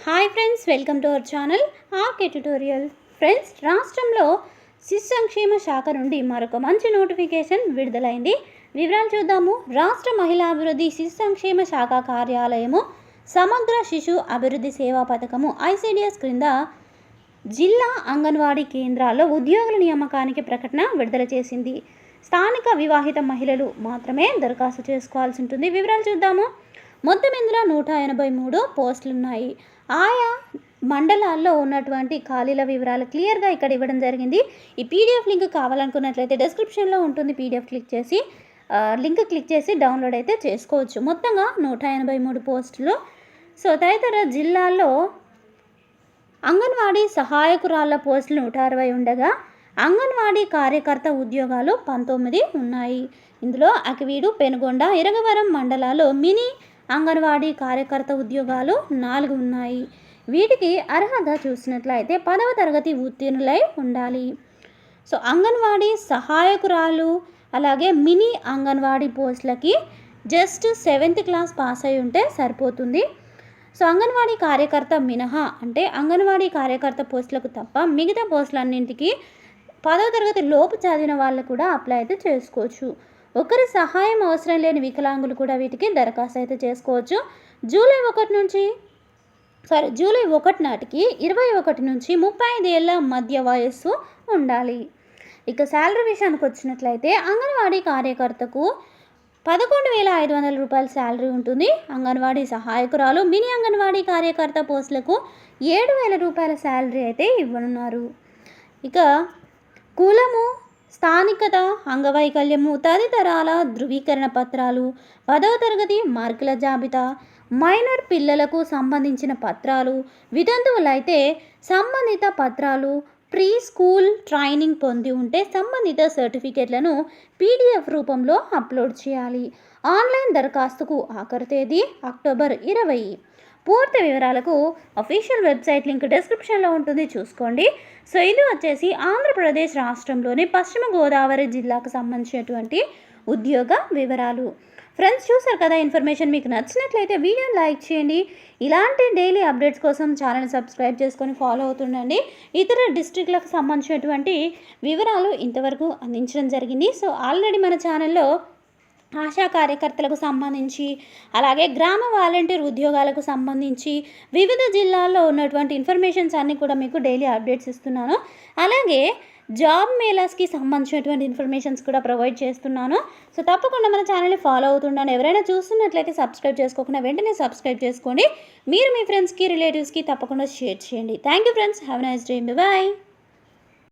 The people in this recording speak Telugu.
Hi friends, welcome to our channel RK tutorial. Friends, రాష్ట్రంలో శిశు సంక్షేమ శాఖ నుండి మరొక మంచి నోటిఫికేషన్ విడుదలైంది. వివరాలు చూద్దాము. రాష్ట్ర మహిళా అభివృద్ధి శిశు సంక్షేమ శాఖ కార్యాలయము సమగ్ర శిశు అభివృద్ధి సేవా పథకము ICDS క్రింద జిల్లా అంగన్వాడీ కేంద్రాల్లో ఉద్యోగుల నియామకానికి ప్రకటన విడుదల చేసింది. స్థానిక వివాహిత మహిళలు మాత్రమే దరఖాస్తు చేసుకోవాల్సి ఉంటుంది. వివరాలు చూద్దాము. మొత్తం ఇందులో 183 పోస్టులు ఉన్నాయి. ఆయా మండలాల్లో ఉన్నటువంటి ఖాళీల వివరాలు క్లియర్గా ఇక్కడ ఇవ్వడం జరిగింది. ఈ PDF లింక్ కావాలనుకున్నట్లయితే డిస్క్రిప్షన్లో ఉంటుంది. PDF లింక్ క్లిక్ చేసి డౌన్లోడ్ అయితే చేసుకోవచ్చు. మొత్తంగా 183 పోస్టులు. సో తదితర జిల్లాల్లో అంగన్వాడీ సహాయకురాళ్ళ పోస్టులు 160 ఉండగా అంగన్వాడీ కార్యకర్త ఉద్యోగాలు 19 ఉన్నాయి. ఇందులో అకివీడు, పెనుగొండ, ఇరగవరం మండలాల్లో మినీ అంగన్వాడీ కార్యకర్త ఉద్యోగాలు 4 ఉన్నాయి. వీటికి అర్హత చూసినట్లయితే 10వ తరగతి ఉత్తీర్ణులై ఉండాలి. సో అంగన్వాడీ సహాయకురాలు అలాగే మినీ అంగన్వాడీ పోస్టులకి జస్ట్ 7th క్లాస్ పాస్ అయి ఉంటే సరిపోతుంది. సో అంగన్వాడీ కార్యకర్త మినహా అంటే అంగన్వాడీ కార్యకర్త పోస్టులకు తప్ప మిగతా పోస్టులన్నింటికి 10వ తరగతి లోపు చదివిన వాళ్ళు కూడా అప్లై అయితే చేసుకోవచ్చు. ఒకరి సహాయం అవసరం లేని వికలాంగులు కూడా వీటికి దరఖాస్తు అయితే చేసుకోవచ్చు. జూలై 1 నాటికి 21 నుంచి 35 ఏళ్ళ మధ్య వయస్సు ఉండాలి. ఇక శాలరీ విషయానికి వచ్చినట్లయితే అంగన్వాడీ కార్యకర్తకు 11,500 రూపాయల శాలరీ ఉంటుంది. అంగన్వాడీ సహాయకురాలు, మినీ అంగన్వాడీ కార్యకర్త పోస్టులకు 7,000 రూపాయల శాలరీ అయితే ఇవ్వనున్నారు. ఇక కులము, స్థానికత, అంగవైకల్యము, తదితరాల ధృవీకరణ పత్రాలు, 10వ తరగతి మార్కుల జాబితా, మైనర్ పిల్లలకు సంబంధించిన పత్రాలు, వితంతువులైతే సంబంధిత పత్రాలు, ప్రీ స్కూల్ ట్రైనింగ్ పొంది ఉంటే సంబంధిత సర్టిఫికేట్లను PDF రూపంలో అప్లోడ్ చేయాలి. ఆన్లైన్ దరఖాస్తుకు ఆఖరి తేదీ అక్టోబర్ 20. పూర్తి వివరాలకు అఫీషియల్ వెబ్సైట్ లింక్ డిస్క్రిప్షన్లో ఉంటుంది, చూసుకోండి. సో ఇది వచ్చేసి ఆంధ్రప్రదేశ్ రాష్ట్రంలోని పశ్చిమ గోదావరి జిల్లాకు సంబంధించినటువంటి ఉద్యోగ వివరాలు. ఫ్రెండ్స్, చూసారు కదా. ఇన్ఫర్మేషన్ మీకు నచ్చినట్లయితే వీడియోని లైక్ చేయండి. ఇలాంటి డైలీ అప్డేట్స్ కోసం ఛానల్ సబ్స్క్రైబ్ చేసుకొని ఫాలో అవుతుండండి. ఇతర డిస్ట్రిక్ట్లకు సంబంధించినటువంటి వివరాలు ఇంతవరకు అందించడం జరిగింది. సో ఆల్రెడీ మన ఛానల్లో ఆశా కార్యకర్తలకు సంబంధించి అలాగే గ్రామ వాలంటీర్ ఉద్యోగాలకు సంబంధించి వివిధ జిల్లాల్లో ఉన్నటువంటి ఇన్ఫర్మేషన్స్ అన్నీ కూడా మీకు డైలీ అప్డేట్స్ ఇస్తున్నాను. అలాగే జాబ్ మేళాస్కి సంబంధించినటువంటి ఇన్ఫర్మేషన్స్ కూడా ప్రొవైడ్ చేస్తున్నాను. సో తప్పకుండా మన ఛానల్ని ఫాలో అవుతున్నాను. ఎవరైనా చూస్తున్నట్లయితే సబ్స్క్రైబ్ చేసుకోకుండా వెంటనే సబ్స్క్రైబ్ చేసుకోండి. మీరు మీ ఫ్రెండ్స్కి, రిలేటివ్స్కి తప్పకుండా షేర్ చేయండి. Thank you friends. Have a nice day. Bye.